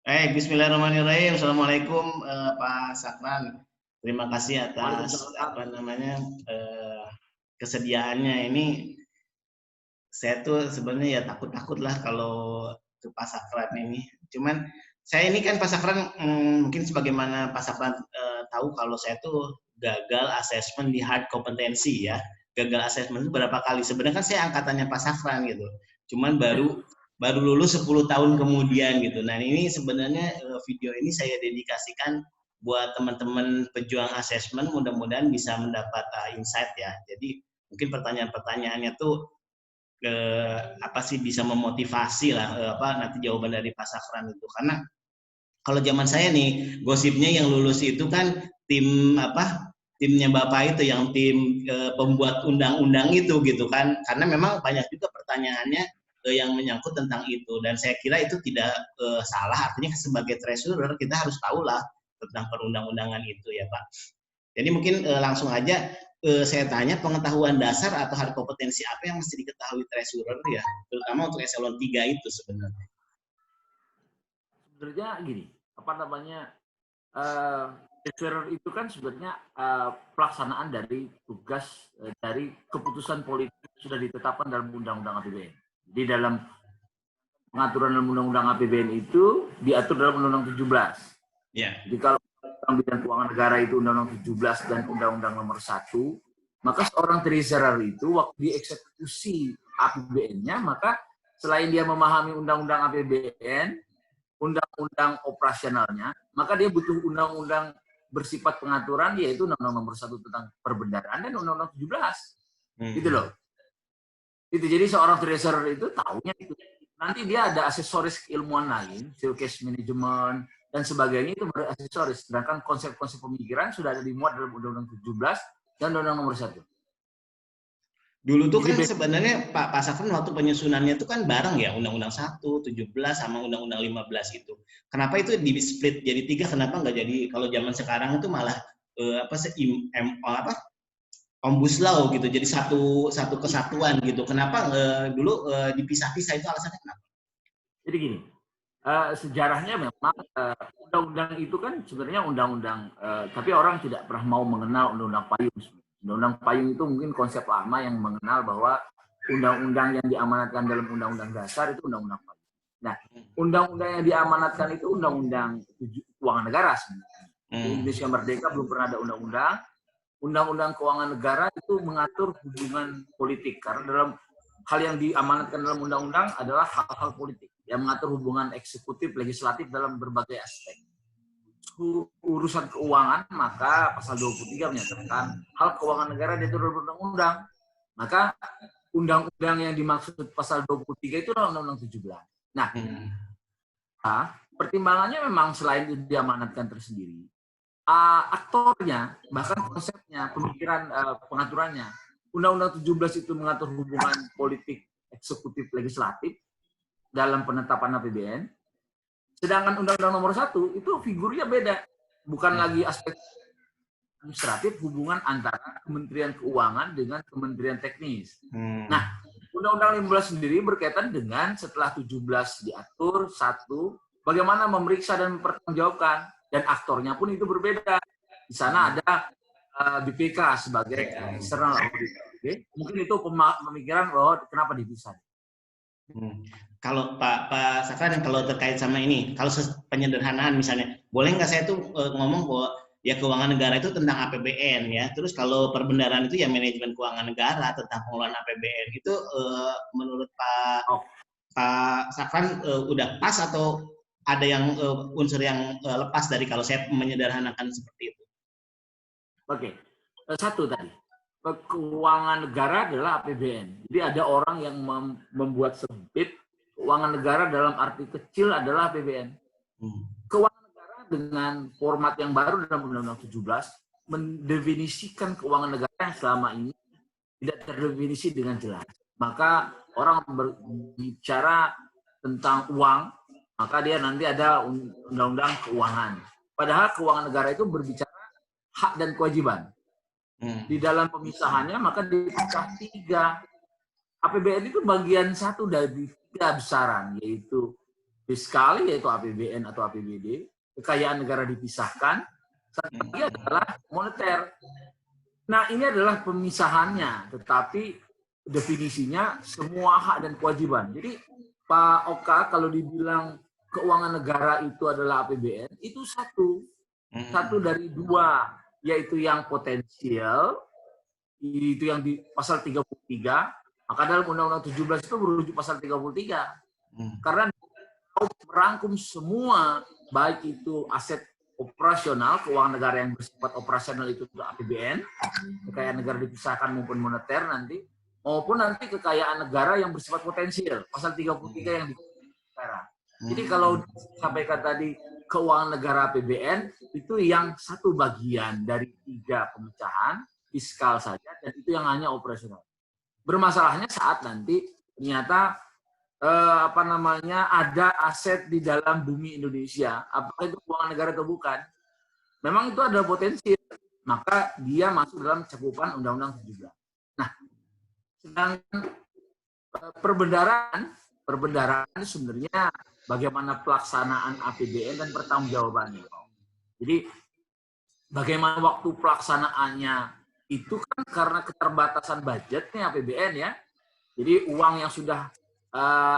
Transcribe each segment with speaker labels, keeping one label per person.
Speaker 1: Bismillahirrahmanirrahim. Assalamualaikum Pak Sakran. Terima kasih atas
Speaker 2: Waalaikumsalam.
Speaker 1: eh, kesediaannya. Ini saya tuh sebenarnya ya takut-takut lah kalau ke Pak Sakran ini. Cuman saya ini kan Pak Sakran mungkin sebagaimana Pak Sakran tahu kalau saya tuh gagal asesmen di hard kompetensi ya. Gagal asesmen itu berapa kali? Sebenarnya kan saya angkatannya Pak Sakran gitu. Cuman baru baru lulus 10 tahun kemudian gitu. Nah, ini sebenarnya video ini saya dedikasikan buat teman-teman pejuang asesmen, mudah-mudahan bisa mendapat insight ya. Jadi mungkin pertanyaan-pertanyaannya tuh apa sih bisa memotivasi lah apa nanti jawaban dari Pak Sakran itu, karena kalau zaman saya nih gosipnya yang lulus itu kan tim apa, timnya Bapak itu yang tim pembuat undang-undang itu gitu kan, karena memang banyak juga pertanyaannya yang menyangkut tentang itu, dan saya kira itu tidak salah, artinya sebagai treasurer kita harus tahu lah tentang perundang-undangan itu ya Pak. Jadi mungkin langsung aja saya tanya, pengetahuan dasar atau hard kompetensi apa yang mesti diketahui treasurer ya, terutama untuk eselon 3 itu sebenarnya.
Speaker 2: Sebenarnya gini, apa namanya, treasurer itu kan sebenarnya pelaksanaan dari tugas dari keputusan politik sudah ditetapkan dalam Undang-Undang APBN. Di dalam pengaturan dalam Undang-Undang APBN itu diatur dalam Undang-Undang 17.
Speaker 1: Ya.
Speaker 2: Jadi kalau dalam bidang keuangan negara itu Undang-Undang 17 dan Undang-Undang nomor 1, maka seorang treasurer itu waktu dieksekusi APBN-nya, maka selain dia memahami Undang-Undang APBN, undang-undang operasionalnya, maka dia butuh undang-undang bersifat pengaturan, yaitu Undang-Undang nomor 1 tentang perbendaharaan dan Undang-Undang 17. Gitu loh. Itu jadi seorang treasurer itu tahunya itu. Nanti dia ada aksesoris keilmuan lain, case management dan sebagainya, itu beraksesoris. Sedangkan konsep-konsep pemikiran sudah ada dimuat dalam Undang-Undang 17 dan Undang-Undang nomor 1.
Speaker 1: Dulu tuh kan sebenarnya Pak Safran waktu penyusunannya itu kan bareng ya, Undang-Undang 1, 17 sama Undang-Undang 15 itu. Kenapa itu di split jadi 3? Kenapa nggak jadi kalau zaman sekarang itu malah apa sih apa Omnibus Law gitu. Jadi satu kesatuan gitu. Kenapa dulu dipisah-pisah, itu alasannya kenapa?
Speaker 2: Jadi gini, sejarahnya memang undang-undang itu kan sebenarnya undang-undang, tapi orang tidak pernah mau mengenal undang-undang payung. Undang-undang payung itu mungkin konsep lama yang mengenal bahwa undang-undang yang diamanatkan dalam undang-undang dasar itu undang-undang payung. Nah, undang-undang yang diamanatkan itu undang-undang keuangan negara sebenarnya. Indonesia Merdeka belum pernah ada undang-undang. Undang-undang keuangan negara itu mengatur hubungan politik, karena dalam hal yang diamanatkan dalam undang-undang adalah hal-hal politik yang mengatur hubungan eksekutif legislatif dalam berbagai aspek. Urusan keuangan, maka pasal 23 menyatakan hal keuangan negara diatur dalam undang-undang. Maka undang-undang yang dimaksud pasal 23 itu adalah undang-undang 17. Nah, pertimbangannya memang selain itu diamanatkan tersendiri, aktornya, bahkan konsepnya, pemikiran pengaturannya. Undang-Undang 17 itu mengatur hubungan politik eksekutif legislatif dalam penetapan APBN. Sedangkan Undang-Undang nomor 1 itu figurnya beda. Bukan lagi aspek administratif, hubungan antara Kementerian Keuangan dengan Kementerian Teknis. Nah, Undang-Undang 15 sendiri berkaitan dengan setelah 17 diatur, 1, bagaimana memeriksa dan mempertanggungjawabkan. Dan aktornya pun itu berbeda. Di sana ada BPK sebagai external auditor. Okay? Mungkin itu pemikiran bahwa kenapa dipisah.
Speaker 1: Kalau Pak Sakran, kalau terkait sama ini, kalau penyederhanaan misalnya, boleh nggak saya tuh ngomong bahwa ya keuangan negara itu tentang APBN ya, terus kalau perbendaharaan itu ya manajemen keuangan negara tentang pengelolaan APBN itu menurut Pak Sakran udah pas atau ada yang unsur yang lepas dari kalau saya menyederhanakan seperti itu?
Speaker 2: Oke, satu tadi, keuangan negara adalah APBN. Jadi ada orang yang membuat sempit keuangan negara dalam arti kecil adalah APBN. Keuangan negara dengan format yang baru dalam Undang-Undang 17 mendefinisikan keuangan negara yang selama ini tidak terdefinisi dengan jelas. Maka orang berbicara tentang uang, maka dia nanti ada undang-undang keuangan. Padahal keuangan negara itu berbicara hak dan kewajiban. Di dalam pemisahannya maka dipecah 3. APBN itu bagian 1 dari 3 besaran, yaitu fiskal yaitu APBN atau APBD, kekayaan negara dipisahkan, satu lagi adalah moneter. Nah, ini adalah pemisahannya, tetapi definisinya semua hak dan kewajiban. Jadi Pak Oka kalau dibilang keuangan negara itu adalah APBN, itu satu dari dua, yaitu yang potensial, itu yang di pasal 33, maka dalam Undang-Undang 17 itu merujuk pasal 33. Karena merangkum semua, baik itu aset operasional, keuangan negara yang bersifat operasional itu APBN, kekayaan negara dipisahkan maupun moneter nanti, maupun nanti kekayaan negara yang bersifat potensial, pasal 33 yang di negara. Jadi kalau sampaikan tadi keuangan negara APBN, itu yang satu bagian dari 3 pemecahan, fiskal saja, dan itu yang hanya operasional. Bermasalahnya saat nanti ternyata ada aset di dalam bumi Indonesia, apakah itu keuangan negara atau bukan? Memang itu ada potensi, maka dia masuk dalam cakupan Undang-Undang 17. Nah, sedangkan perbendaharaan sebenarnya bagaimana pelaksanaan APBN dan pertanggungjawabannya. Jadi bagaimana waktu pelaksanaannya itu kan karena keterbatasan budgetnya APBN ya. Jadi uang yang sudah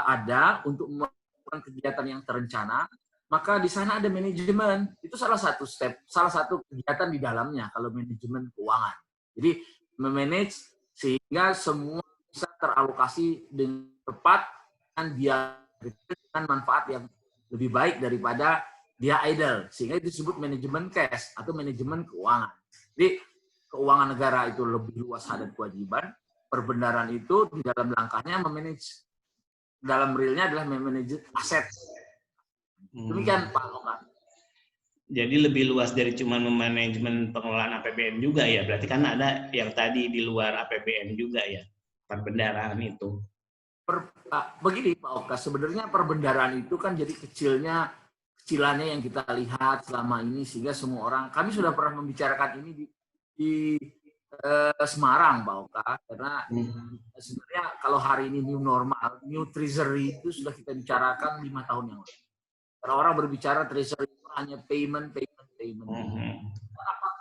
Speaker 2: ada untuk melakukan kegiatan yang terencana, maka di sana ada manajemen. Itu salah satu kegiatan di dalamnya kalau manajemen keuangan. Jadi memanage sehingga semua bisa teralokasi dengan tepat dan dia dengan manfaat yang lebih baik daripada dia idle, sehingga itu disebut manajemen cash atau manajemen keuangan. Jadi keuangan negara itu lebih luas hak dan kewajiban, perbendaharaan itu di dalam langkahnya memanage, dalam realnya adalah memanage aset. Demikian Pak Oka.
Speaker 1: Jadi lebih luas dari cuma manajemen pengelolaan APBN juga ya, berarti kan ada yang tadi di luar APBN juga ya, perbendaharaan itu.
Speaker 2: Begini Pak Oka, sebenarnya perbendaharaan itu kan jadi kecilannya yang kita lihat selama ini, sehingga semua orang, kami sudah pernah membicarakan ini di Semarang Pak Oka, karena sebenarnya kalau hari ini new normal, new treasury itu sudah kita bicarakan 5 tahun yang lalu. Orang-orang berbicara treasury itu hanya payment.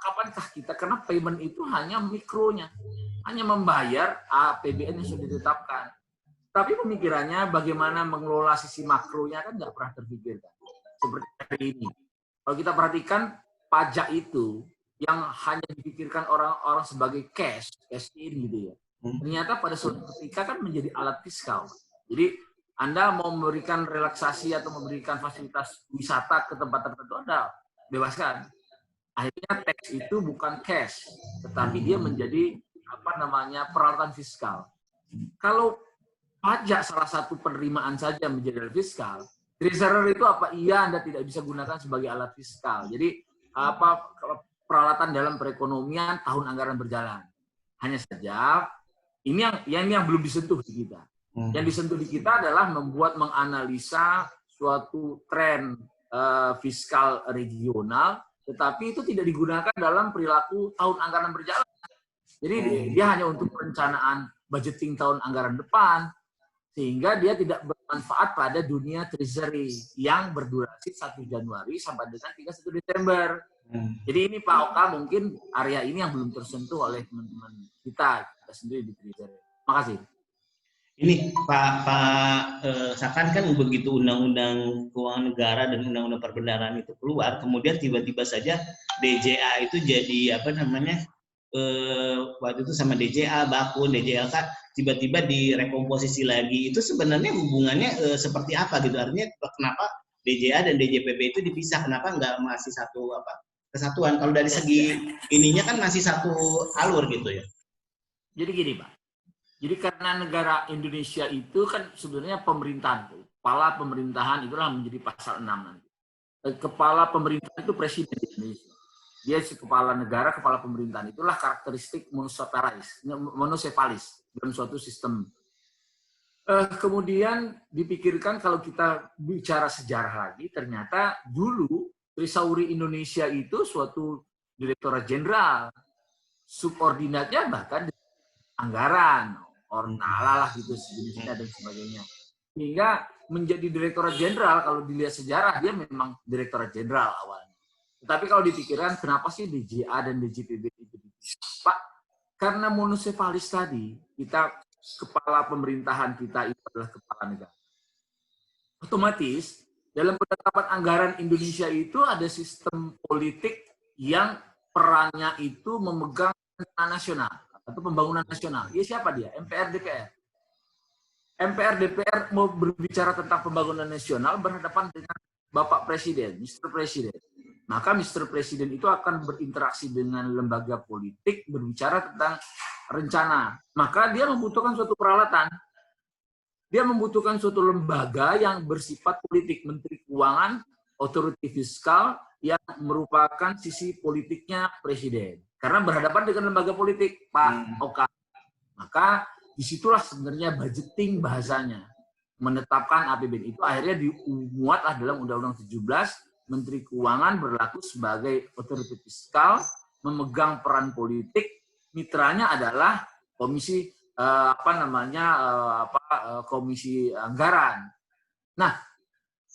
Speaker 2: Kapankah kita, karena payment itu hanya mikronya, hanya membayar APBN yang sudah ditetapkan. Tapi pemikirannya bagaimana mengelola sisi makronya kan nggak pernah terpikirkan. Seperti hari ini. Kalau kita perhatikan pajak itu yang hanya dipikirkan orang-orang sebagai cash in gitu ya. Ternyata pada suatu ketika kan menjadi alat fiskal. Jadi Anda mau memberikan relaksasi atau memberikan fasilitas wisata ke tempat tertentu, Anda bebaskan. Akhirnya tax itu bukan cash, tetapi dia menjadi peralatan fiskal. Kalau pajak salah satu penerimaan saja menjadi alat fiskal, treasurer itu apa? Iya, Anda tidak bisa gunakan sebagai alat fiskal. Jadi peralatan dalam perekonomian tahun anggaran berjalan. Hanya saja ini yang belum disentuh di kita. Yang disentuh di kita adalah menganalisa suatu tren fiskal regional, tetapi itu tidak digunakan dalam perilaku tahun anggaran berjalan. Jadi dia hanya untuk perencanaan budgeting tahun anggaran depan, sehingga dia tidak bermanfaat pada dunia treasury yang berdurasi 1 Januari sampai dengan 31 Desember. Jadi ini Pak Oka mungkin area ini yang belum tersentuh oleh teman-teman kita sendiri di treasury. Makasih.
Speaker 1: Ini Pak Sakan kan begitu Undang-Undang Keuangan Negara dan Undang-Undang Perbendaharaan itu keluar, kemudian tiba-tiba saja DJA itu jadi waktu itu sama DJA, Bakun, DJLK tiba-tiba direkomposisi lagi. Itu sebenarnya hubungannya seperti apa gitu? Artinya kenapa DJA dan DJPB itu dipisah? Kenapa nggak masih satu kesatuan? Kalau dari segi ininya kan masih satu alur gitu ya.
Speaker 2: Jadi gini Pak. Jadi karena negara Indonesia itu kan sebenarnya pemerintahan, kepala pemerintahan itulah menjadi pasal 6 nanti. Kepala pemerintahan itu presiden Indonesia. Dia si kepala negara, kepala pemerintahan. Itulah karakteristik monosefalis dalam suatu sistem. Kemudian dipikirkan kalau kita bicara sejarah lagi, ternyata dulu Trisauri Indonesia itu suatu direktorat jenderal. Subordinatnya bahkan anggaran, ornala lah gitu sejenisnya dan sebagainya. Sehingga menjadi direktorat jenderal, kalau dilihat sejarah dia memang direktorat jenderal awalnya. Tetapi kalau dipikirkan kenapa sih DJA dan DJPB itu Pak? Karena monosefalis tadi, kepala pemerintahan kita itu adalah kepala negara. Otomatis dalam penetapan anggaran Indonesia itu ada sistem politik yang perannya itu memegang nasional atau pembangunan nasional. Ya siapa dia? MPR DPR. MPR DPR mau berbicara tentang pembangunan nasional berhadapan dengan Bapak Presiden, Mr. Presiden. Maka Mr. Presiden itu akan berinteraksi dengan lembaga politik berbicara tentang rencana. Maka dia membutuhkan suatu peralatan. Dia membutuhkan suatu lembaga yang bersifat politik, Menteri Keuangan, otoriti fiskal yang merupakan sisi politiknya Presiden. Karena berhadapan dengan lembaga politik, Pak Oka. Maka disitulah sebenarnya budgeting bahasanya. Menetapkan APBN itu akhirnya dimuatlah dalam Undang-Undang 17, Menteri Keuangan berlaku sebagai otoriti fiskal, memegang peran politik, mitranya adalah komisi komisi anggaran. Nah,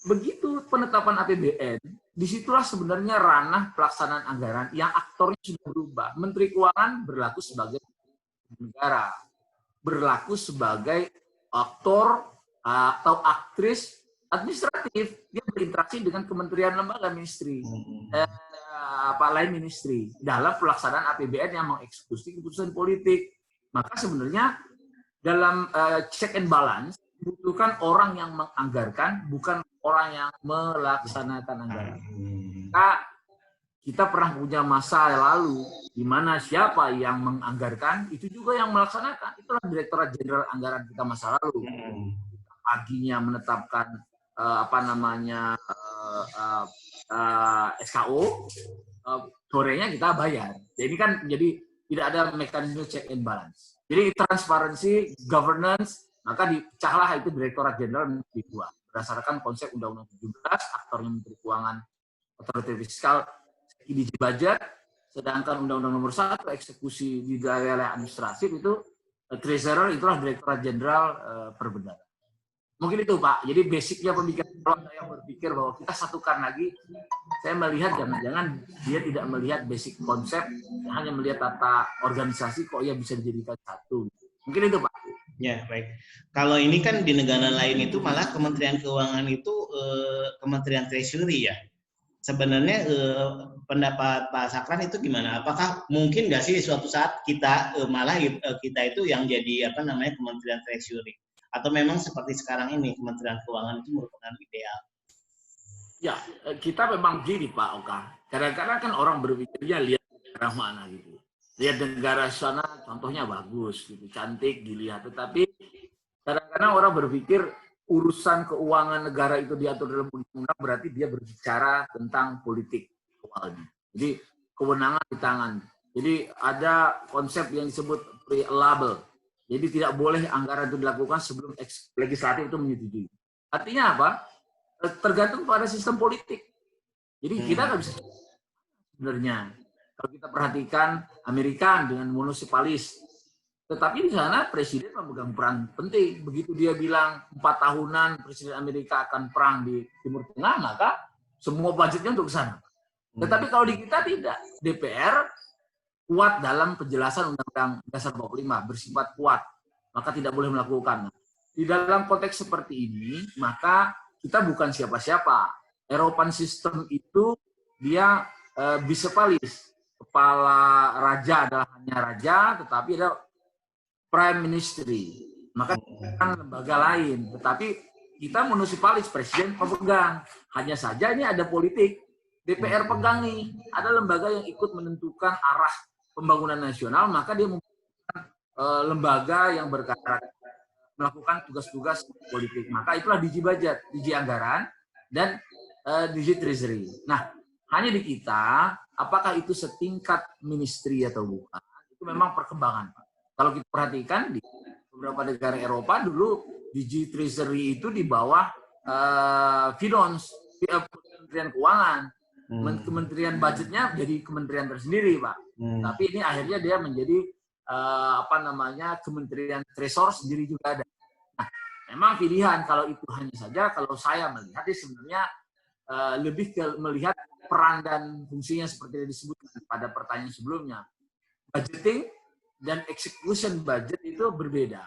Speaker 2: begitu penetapan APBN, disitulah sebenarnya ranah pelaksanaan anggaran yang aktornya sudah berubah. Menteri Keuangan berlaku sebagai negara, berlaku sebagai aktor atau aktris administratif. Dia berinteraksi dengan kementerian lembaga ministry, lain ministry dalam pelaksanaan APBN yang mengeksekusi keputusan politik. Maka sebenarnya dalam check and balance dibutuhkan orang yang menganggarkan, bukan orang yang melaksanakan anggaran. Maka kita pernah punya masa lalu di mana siapa yang menganggarkan itu juga yang melaksanakan. Itulah Direktorat Jenderal Anggaran kita masa lalu. Paginya menetapkan SKO, sorenya kita bayar. Jadi kan tidak ada mekanisme check and balance. Jadi transparansi, governance, maka dipecahlah itu Direktorat Jenderal Menteri Keuangan. Berdasarkan konsep Undang-Undang 17, aktornya Menteri Keuangan, otoriti fiskal, di budget, sedangkan Undang-Undang Nomor 1, eksekusi di daerah administratif itu, treasurer itulah Direktorat Jenderal Perbendaharaan. Mungkin itu Pak, jadi basicnya pemikiran kalau saya berpikir bahwa kita satukan lagi, saya melihat jangan-jangan dia tidak melihat basic konsep, hanya melihat tata organisasi kok ia bisa dijadikan satu. Mungkin itu Pak.
Speaker 1: Ya, baik. Kalau ini kan di negara lain itu malah Kementerian Keuangan itu Kementerian Treasury ya. Sebenarnya pendapat Pak Sakran itu gimana? Apakah mungkin nggak sih suatu saat kita kita itu yang jadi Kementerian Treasury? Atau memang seperti sekarang ini Kementerian Keuangan itu merupakan ideal?
Speaker 2: Ya, kita memang gini Pak Oka. Kadang-kadang kan orang berpikirnya lihat negara mana gitu. Lihat negara sana contohnya bagus, gitu, cantik dilihat. Tetapi kadang-kadang orang berpikir urusan keuangan negara itu diatur dalam undang-undang berarti dia berbicara tentang politik awalnya. Jadi kewenangan di tangan. Jadi ada konsep yang disebut pre-label. Jadi tidak boleh anggaran itu dilakukan sebelum legislatif itu menyetujui. Artinya apa? Tergantung pada sistem politik. Jadi kita nggak bisa sebenarnya. Kalau kita perhatikan Amerika dengan monosefalis, tetapi di sana presiden memegang peran penting. Begitu dia bilang 4 tahunan presiden Amerika akan perang di Timur Tengah, maka semua budgetnya untuk ke sana. Tetapi kalau di kita tidak, DPR kuat dalam penjelasan Undang-Undang Dasar 45, bersifat kuat, maka tidak boleh melakukan. Di dalam konteks seperti ini, maka kita bukan siapa-siapa. Eropan sistem itu dia bicefalis. Kepala raja adalah hanya raja, tetapi ada prime ministry. Maka kan lembaga lain. Tetapi kita monosefalis, presiden pemegang. Hanya saja ini ada politik. DPR pegang nih. Ada lembaga yang ikut menentukan arah pembangunan nasional, maka dia membutuhkan lembaga yang berkarakter melakukan tugas-tugas politik. Maka itulah DG Budget, DG Anggaran, dan DG Treasury. Nah, hanya di kita, apakah itu setingkat ministry atau bukan, itu memang perkembangan. Kalau kita perhatikan di beberapa negara Eropa, dulu DG Treasury itu di bawah Finance, Kementerian Keuangan. Kementerian budgetnya jadi kementerian tersendiri, Pak. Tapi ini akhirnya dia menjadi Kementerian Treasure sendiri juga ada. Nah, Memang pilihan kalau itu hanya saja, kalau saya melihat sebenarnya lebih ke melihat peran dan fungsinya seperti yang disebutkan pada pertanyaan sebelumnya. Budgeting dan execution budget itu berbeda.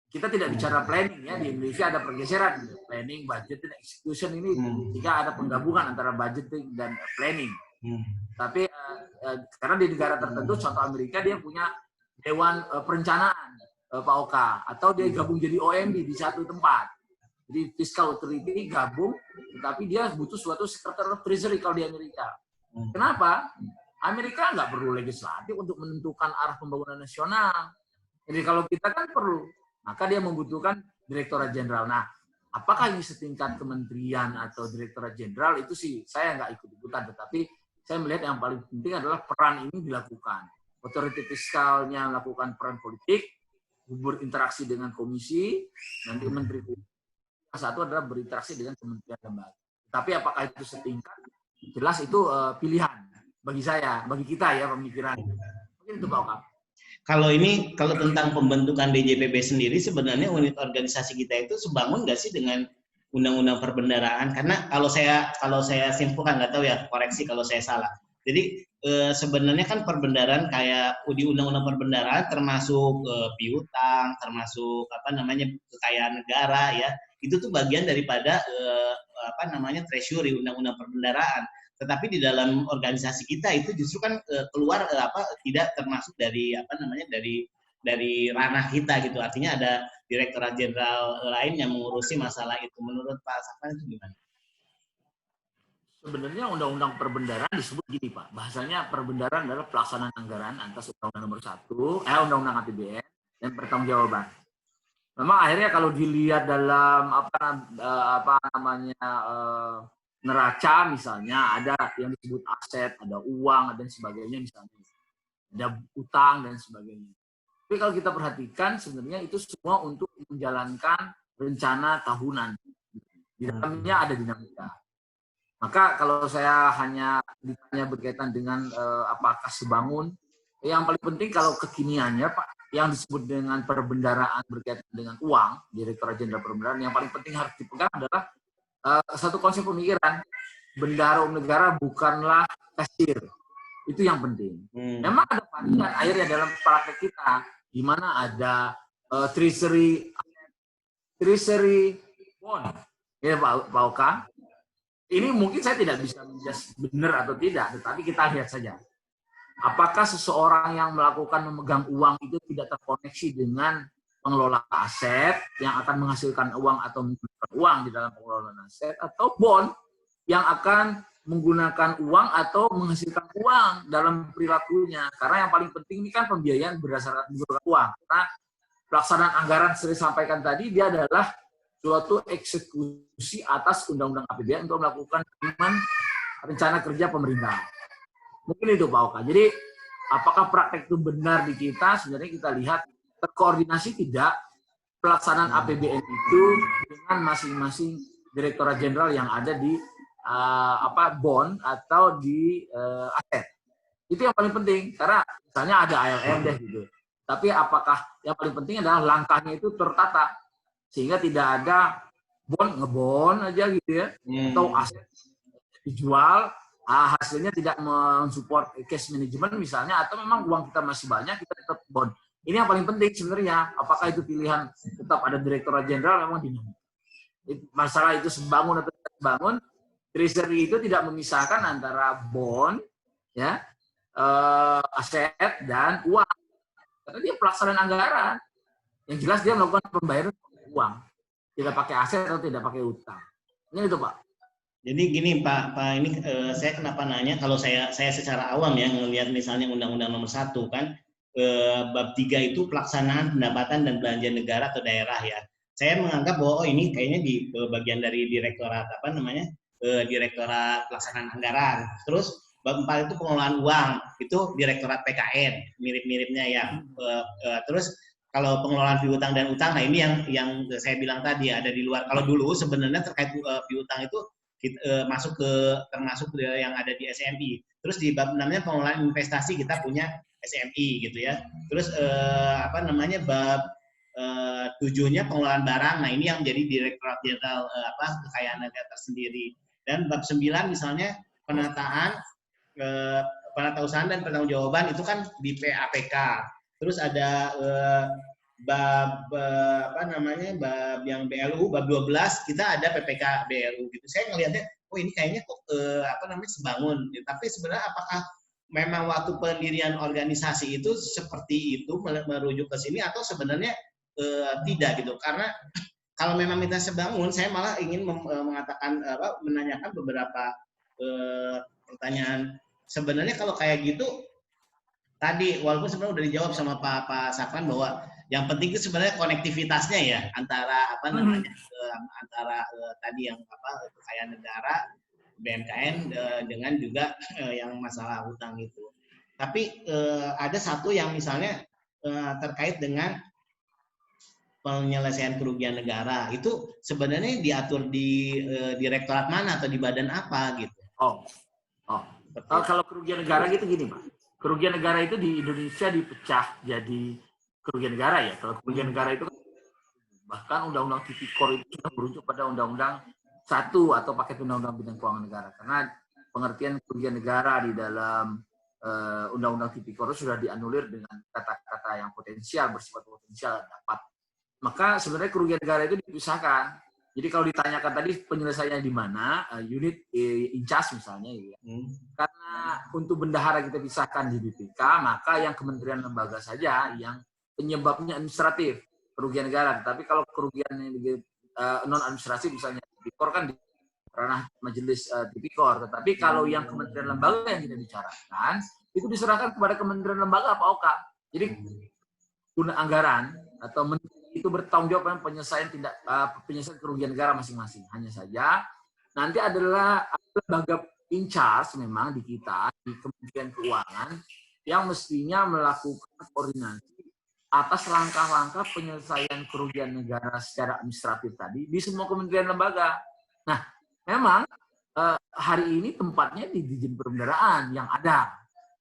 Speaker 2: Kita tidak bicara planning ya, di Indonesia ada pergeseran planning, budget, dan execution ini jika ada penggabungan antara budgeting dan planning. Tapi karena di negara tertentu, contoh Amerika, dia punya dewan perencanaan Pak Oka, atau dia gabung jadi OMB di satu tempat. Jadi fiscal authority gabung, tetapi dia butuh suatu secretary of treasury kalau di Amerika. Kenapa? Amerika nggak perlu legislatif untuk menentukan arah pembangunan nasional. Jadi kalau kita kan perlu, maka dia membutuhkan direktorat jenderal. Nah, apakah ini setingkat kementerian atau direktorat jenderal, itu sih saya nggak ikut-ikutan, tetapi saya melihat yang paling penting adalah peran ini dilakukan. Otoritas fiskalnya melakukan peran politik, berinteraksi dengan komisi, nanti menteri satu adalah berinteraksi dengan kementerian lembaga. Tapi apakah itu setingkat? Jelas itu pilihan bagi saya, bagi kita ya pemikiran. Mungkin itu Pak Oka.
Speaker 1: Kalau tentang pembentukan DJPB sendiri, sebenarnya unit organisasi kita itu sebangun nggak sih dengan undang-undang perbendaraan? Karena kalau saya simpulkan, nggak tahu ya, koreksi kalau saya salah. Jadi sebenarnya kan perbendaraan kayak di undang-undang perbendaraan termasuk piutang, termasuk kekayaan negara ya. Itu tuh bagian daripada treasury, undang-undang perbendaraan. Tetapi di dalam organisasi kita itu justru kan keluar tidak termasuk dari dari ranah kita gitu. Artinya ada direktorat jenderal lain yang mengurusi masalah itu. Menurut Pak Safran itu gimana?
Speaker 2: Sebenarnya undang-undang perbendaraan disebut gini Pak, bahasanya perbendaraan adalah pelaksanaan anggaran atas undang-undang nomor 1, undang-undang APBN dan pertanggungjawaban. Memang akhirnya kalau dilihat dalam neraca misalnya, ada yang disebut aset, ada uang dan sebagainya misalnya, ada utang dan sebagainya. Tapi kalau kita perhatikan sebenarnya itu semua untuk menjalankan rencana tahunan. Di dalamnya ada dinamika. Maka kalau saya hanya ditanya berkaitan dengan apakah sebangun, yang paling penting kalau kekiniannya Pak, yang disebut dengan perbendaraan berkaitan dengan uang, Direktorat Jenderal Perbendaraan, yang paling penting harus dipegang adalah satu konsep pemikiran, bendahara umum negara bukanlah kasir. Itu yang penting. Memang ada varian akhirnya dalam praktek kita, di mana ada treasury bond, ya Pak Oka. Ini mungkin saya tidak bisa menjelaskan benar atau tidak, tetapi kita lihat saja. Apakah seseorang yang melakukan memegang uang itu tidak terkoneksi dengan pengelola aset yang akan menghasilkan uang atau menggunakan uang di dalam pengelolaan aset, atau bond yang akan menggunakan uang atau menghasilkan uang dalam perilakunya. Karena yang paling penting ini kan pembiayaan berdasarkan menggunakan uang. Karena pelaksanaan anggaran saya sampaikan tadi, dia adalah suatu eksekusi atas undang-undang APBN untuk melakukan rencana kerja pemerintah. Mungkin itu Pak Oka. Jadi apakah praktek itu benar di kita? Sebenarnya kita lihat terkoordinasi tidak pelaksanaan APBN itu dengan masing-masing direktorat jenderal yang ada di bond atau di aset. Itu yang paling penting karena misalnya ada ALM deh gitu. Tapi apakah yang paling penting adalah langkahnya itu tertata sehingga tidak ada ngebon aja gitu ya, atau aset dijual, hasilnya tidak mensupport cash management misalnya, atau memang uang kita masih banyak, kita tetap bond. Ini yang paling penting sebenarnya, apakah itu pilihan tetap ada direktorat jenderal memang dinamik. Masalah itu sebangun atau tidak sebangun, treasury itu tidak memisahkan antara bond, ya, aset dan uang. Karena dia pelaksanaan anggaran. Yang jelas dia melakukan pembayaran uang, tidak pakai aset atau tidak pakai utang. Ini itu Pak.
Speaker 1: Jadi gini Pak ini saya kenapa nanya, kalau saya secara awam ya ngelihat misalnya Undang-Undang Nomor 1 kan bab 3 itu pelaksanaan pendapatan dan belanja negara atau daerah ya. Saya menganggap bahwa ini kayaknya di bagian dari direktorat direktorat pelaksanaan anggaran. Terus bab 4 itu pengelolaan uang, itu direktorat PKN, mirip-miripnya ya. Terus kalau pengelolaan piutang dan utang, nah ini yang saya bilang tadi ada di luar. Kalau dulu sebenarnya terkait piutang itu termasuk yang ada di SMI. Terus di bab 6-nya pengelolaan investasi kita punya SMI gitu ya. Terus bab 7-nya pengelolaan barang. Nah, ini yang menjadi Direktorat Jenderal Kekayaan Negara tersendiri. Dan bab 9 misalnya penataan penatausahaan dan pertanggungjawaban itu kan di PAPK. Terus ada bab bab yang BLU, bab 12 kita ada PPK BLU gitu. Saya ngelihatnya, oh ini kayaknya kok sebangun. Tapi sebenarnya apakah memang waktu pendirian organisasi itu seperti itu merujuk ke sini atau sebenarnya tidak gitu? Karena kalau memang minta sebangun, saya malah ingin mengatakan menanyakan beberapa pertanyaan. Sebenarnya kalau kayak gitu tadi, walaupun sebenarnya udah dijawab sama Pak Safwan bahwa yang penting itu sebenarnya konektivitasnya ya antara antara tadi yang kekayaan negara, BMKN dengan juga yang masalah hutang itu. Tapi ada satu yang misalnya terkait dengan penyelesaian kerugian negara itu sebenarnya diatur di direktorat mana atau di badan apa gitu?
Speaker 2: Kalau kerugian negara gitu gini Pak. Kerugian negara itu di Indonesia dipecah jadi kerugian negara ya. Kalau kerugian negara itu bahkan Undang-Undang Tipikor itu sudah merujuk pada Undang-Undang 1 atau paket Undang-Undang Bidang Keuangan Negara. Karena pengertian kerugian negara di dalam Undang-Undang Tipikor itu sudah dianulir dengan kata-kata yang potensial, bersifat potensial dapat. Maka sebenarnya kerugian negara itu dipisahkan. Jadi kalau ditanyakan tadi penyelesaiannya di mana, unit in charge misalnya, ya. Karena untuk bendahara kita pisahkan di BPK, maka yang kementerian lembaga saja yang penyebabnya administratif kerugian negara. Tapi kalau kerugian non administratif misalnya Tipikor kan di ranah majelis Tipikor. Tetapi kalau yang kementerian lembaga yang kita bicarakan itu diserahkan kepada kementerian lembaga apa OKA. Jadi guna anggaran atau itu bertanggung jawab penyelesaian kerugian negara masing-masing. Hanya saja nanti adalah lembaga in charge memang di kita di Kementerian Keuangan yang mestinya melakukan koordinasi atas langkah-langkah penyelesaian kerugian negara secara administratif tadi di semua kementerian lembaga. Nah, memang hari ini tempatnya di Dirjen Perbendaharaan yang ada,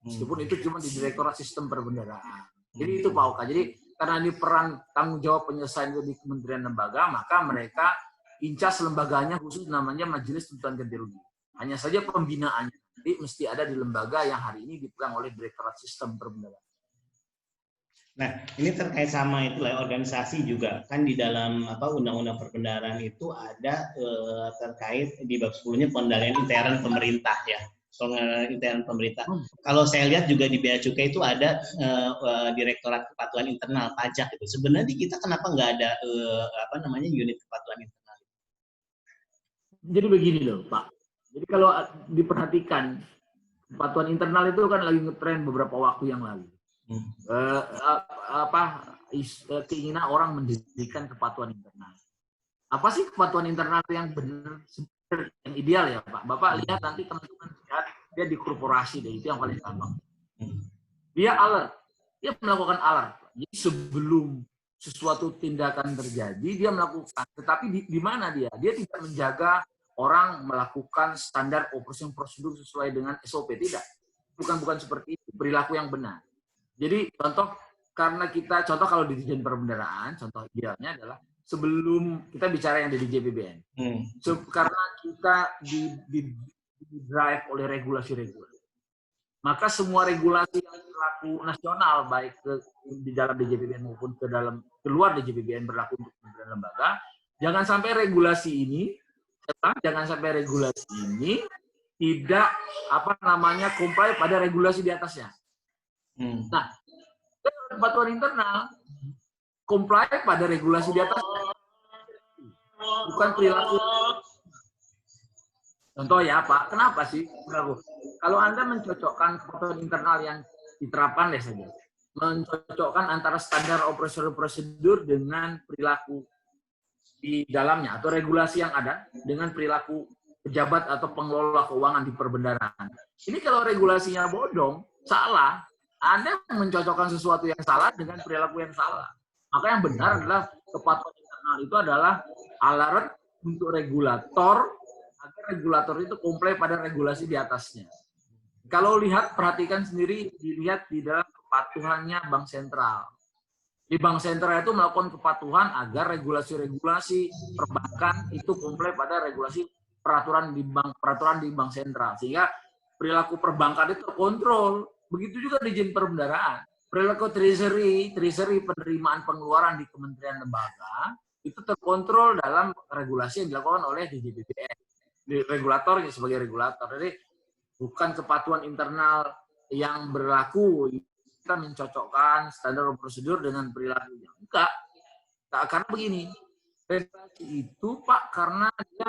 Speaker 2: meskipun itu cuma di Direktorat Sistem Perbendaharaan. Jadi itu Pak Oka. Jadi karena ini peran tanggung jawab penyelesaian itu di kementerian lembaga, maka mereka in charge lembaganya khusus namanya Majelis Tuntutan Ganti Rugi. Hanya saja pembinaannya nanti mesti ada di lembaga yang hari ini dipegang oleh Direktorat Sistem Perbendaharaan.
Speaker 1: Nah, ini terkait sama itu organisasi juga kan di dalam Undang-Undang Perbendaharaan itu ada terkait di bab 10-nya pengendalian intern pemerintah ya. Intern pemerintah. Kalau saya lihat juga di Bea Cukai itu ada Direktorat Kepatuhan Internal Pajak itu. Sebenarnya di kita kenapa nggak ada unit kepatuhan internal?
Speaker 2: Jadi begini loh Pak. Jadi kalau diperhatikan kepatuhan internal itu kan lagi ngetren beberapa waktu yang lalu. Keinginan orang mendirikan kepatuhan internal. Apa sih kepatuhan internal yang benar, yang ideal ya Pak? Bapak lihat nanti teman-teman lihat dia di korporasi deh, itu yang paling gampang. Dia alert, dia melakukan alert. Jadi sebelum sesuatu tindakan terjadi dia melakukan. Tetapi di mana dia? Dia tidak menjaga orang melakukan standar operasi prosedur sesuai dengan SOP, tidak. Bukan seperti itu, perilaku yang benar. Jadi contoh kalau di Dirjen Perbendaharaan, contoh idealnya adalah sebelum kita bicara yang dari JPBN. Karena kita di drive oleh regulasi-regulasi. Maka semua regulasi yang berlaku nasional baik di dalam DJPBN maupun keluar DJPBN berlaku untuk kementerian lembaga, jangan sampai regulasi ini tidak comply pada regulasi di atasnya. Nah, kepatuhan internal comply pada regulasi di atas, bukan perilaku. Contoh ya Pak, kenapa sih? Kalau Anda mencocokkan kepatuhan internal yang diterapkan saja, mencocokkan antara standar operasional prosedur dengan perilaku di dalamnya atau regulasi yang ada dengan perilaku pejabat atau pengelola keuangan di perbendaharaan. Ini kalau regulasinya bodong, salah, Anda mencocokkan sesuatu yang salah dengan perilaku yang salah. Maka yang benar adalah kepatuhan internal itu adalah alert untuk regulator agar regulator itu comply pada regulasi di atasnya. Kalau perhatikan sendiri, dilihat di dalam kepatuhannya Bank Sentral. Di bank sentral itu melakukan kepatuhan agar regulasi-regulasi perbankan itu komplain pada regulasi peraturan di bank sentral, sehingga perilaku perbankan itu terkontrol. Begitu juga di izin perbendaharaan. Perilaku treasury penerimaan pengeluaran di kementerian lembaga itu terkontrol dalam regulasi yang dilakukan oleh DJPBN, regulator sebagai regulator. Jadi bukan kepatuhan internal yang berlaku kita mencocokkan standar prosedur dengan perilakunya. Enggak. Karena begini, regulasi itu Pak, karena dia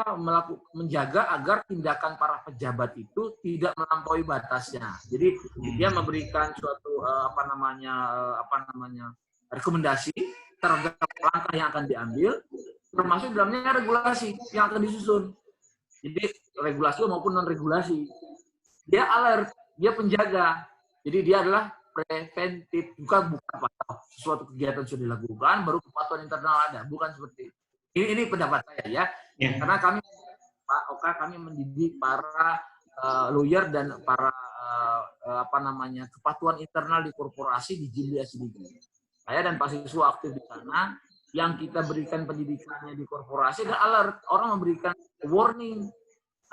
Speaker 2: menjaga agar tindakan para pejabat itu tidak melampaui batasnya. Jadi dia memberikan suatu rekomendasi terhadap langkah yang akan diambil, termasuk dalamnya regulasi yang akan disusun. Jadi regulasi maupun non regulasi. Dia alert, dia penjaga. Jadi dia adalah preventif, bukan pada sesuatu kegiatan sudah dilakukan baru kepatuhan internal ada, bukan seperti itu. Ini pendapat saya ya. Karena kami Pak Oka, kami mendidik para lawyer dan para kepatuhan internal di korporasi di Jilya Sidiki. Saya dan Pak Siswa aktif di sana, yang kita berikan pendidikannya di korporasi dan alert, orang memberikan warning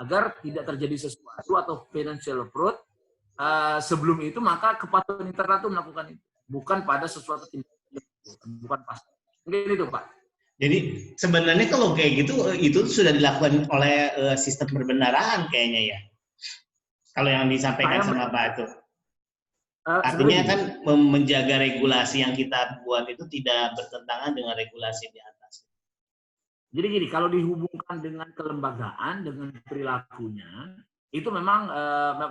Speaker 2: agar tidak terjadi sesuatu atau financial fraud. Sebelum itu maka kepatuhan internal itu melakukan itu, bukan pada sesuatu tindakan, bukan pas. Mungkin itu Pak.
Speaker 1: Jadi sebenarnya kalau kayak gitu itu sudah dilakukan oleh sistem perbendaharaan kayaknya ya. Kalau yang disampaikan sama Pak itu. Artinya kan menjaga regulasi yang kita buat itu tidak bertentangan dengan regulasi di atas.
Speaker 2: Jadi gini, kalau dihubungkan dengan kelembagaan, dengan perilakunya, itu memang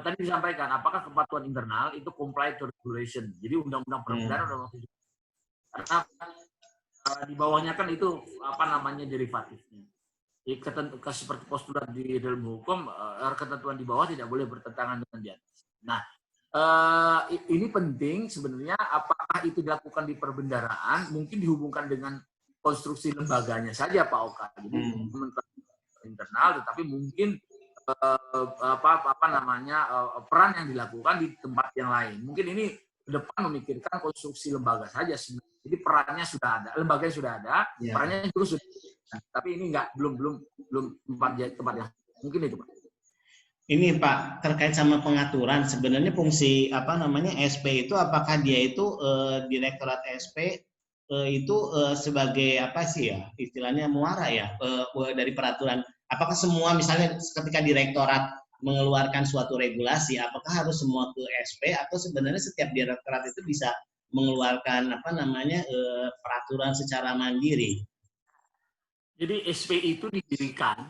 Speaker 2: tadi disampaikan apakah kepatuhan internal itu comply to regulation. Jadi undang-undang perbendaharaan karena di bawahnya kan itu derivatifnya. Seperti postulat di dalam hukum, ketentuan di bawah tidak boleh bertentangan dengan di atas. Nah, ini penting sebenarnya, apakah itu dilakukan di perbendaharaan, mungkin dihubungkan dengan konstruksi lembaganya saja Pak Oka. Jadi internal, tetapi mungkin peran yang dilakukan di tempat yang lain. Mungkin ini ke depan memikirkan konstruksi lembaga saja sebenarnya. Jadi perannya sudah ada, lembaganya sudah ada, perannya juga sudah ada. Tapi ini belum tempat yang mungkin itu Pak.
Speaker 1: Ini Pak, terkait sama pengaturan, sebenarnya fungsi SP itu apakah dia itu Direktorat SP itu sebagai apa sih ya istilahnya muara ya dari peraturan. Apakah semua misalnya ketika direktorat mengeluarkan suatu regulasi, apakah harus semua ke SP atau sebenarnya setiap direktorat itu bisa mengeluarkan peraturan secara mandiri?
Speaker 2: Jadi SP itu didirikan,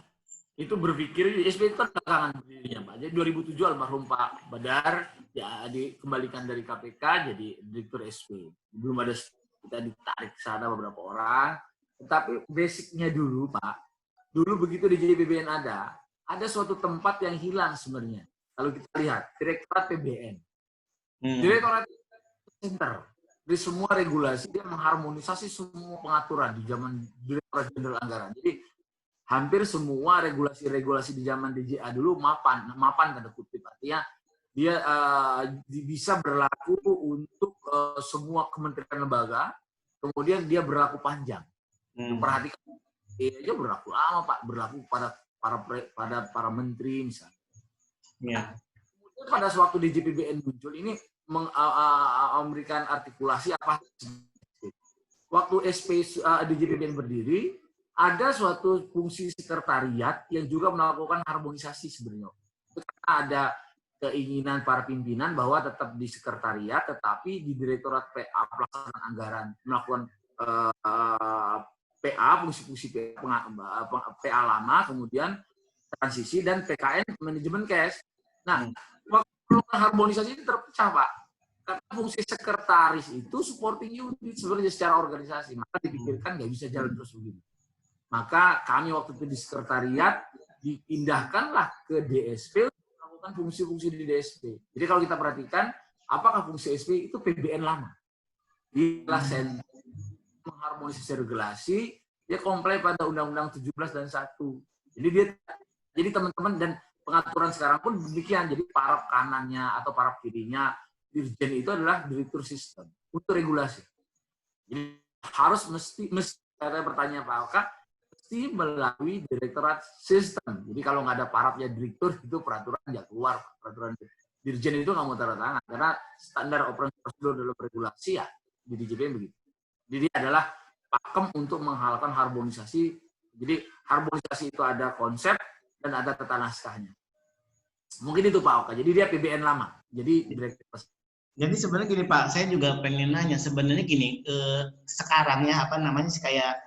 Speaker 2: itu berpikir SP itu kan belakangan berdirinya Pak. Jadi 2007 almarhum Pak Badar ya dikembalikan dari KPK jadi direktur SP. Belum ada, kita ditarik ke sana beberapa orang, tetapi basicnya dulu Pak. Dulu begitu di JPBN ada suatu tempat yang hilang sebenarnya. Kalau kita lihat, Direktorat PBN. Direktorat Center. Dari semua regulasi, dia mengharmonisasi semua pengaturan di zaman Direktorat Jenderal Anggaran. Jadi, hampir semua regulasi-regulasi di zaman DJA dulu mapan tanda kutip. Artinya, dia bisa berlaku untuk semua kementerian lembaga, kemudian dia berlaku panjang. Perhatikan. Dia berlaku lama Pak, berlaku pada para menteri misalnya. Nah, kemudian pada suatu DJPBN muncul ini memberikan artikulasi apa? Waktu DJPBN berdiri, ada suatu fungsi sekretariat yang juga melakukan harmonisasi sebenarnya. Karena ada keinginan para pimpinan bahwa tetap di sekretariat, tetapi di Direktorat PA Pelaksanaan Anggaran melakukan PA, fungsi-fungsi PA lama, kemudian transisi, dan PKN manajemen cash. Nah, waktu harmonisasi ini terpecah Pak. Karena fungsi sekretaris itu supporting unit sebenarnya secara organisasi. Maka dipikirkan nggak bisa jalan terus begini. Maka kami waktu itu di sekretariat dipindahkanlah ke DSP untuk melakukan fungsi-fungsi di DSP. Jadi kalau kita perhatikan, apakah fungsi SP itu PBN lama? Dilah mengharmonisasi regulasi, dia komplain pada Undang-Undang 17 dan 1. Jadi teman-teman dan pengaturan sekarang pun demikian. Jadi para kanannya atau para kirinya dirjen itu adalah direktur sistem untuk regulasi. Jadi harus mesti saya bertanya Pak Oka, mesti melalui Direktorat Sistem. Jadi kalau nggak ada parapnya direktur, itu peraturan nggak keluar. Peraturan Dirjen itu nggak mau tanda tangan, karena standar operasi prosedur dalam regulasi ya di DJPM begitu. Jadi adalah pakem untuk menghalalkan harmonisasi. Jadi harmonisasi itu ada konsep dan ada tata naskahnya. Mungkin itu Pak Oka. Jadi dia PBN lama. Jadi direktur.
Speaker 1: Jadi sebenarnya gini Pak, saya juga pengen nanya sebenarnya gini, sekarang ya apa namanya sih kayak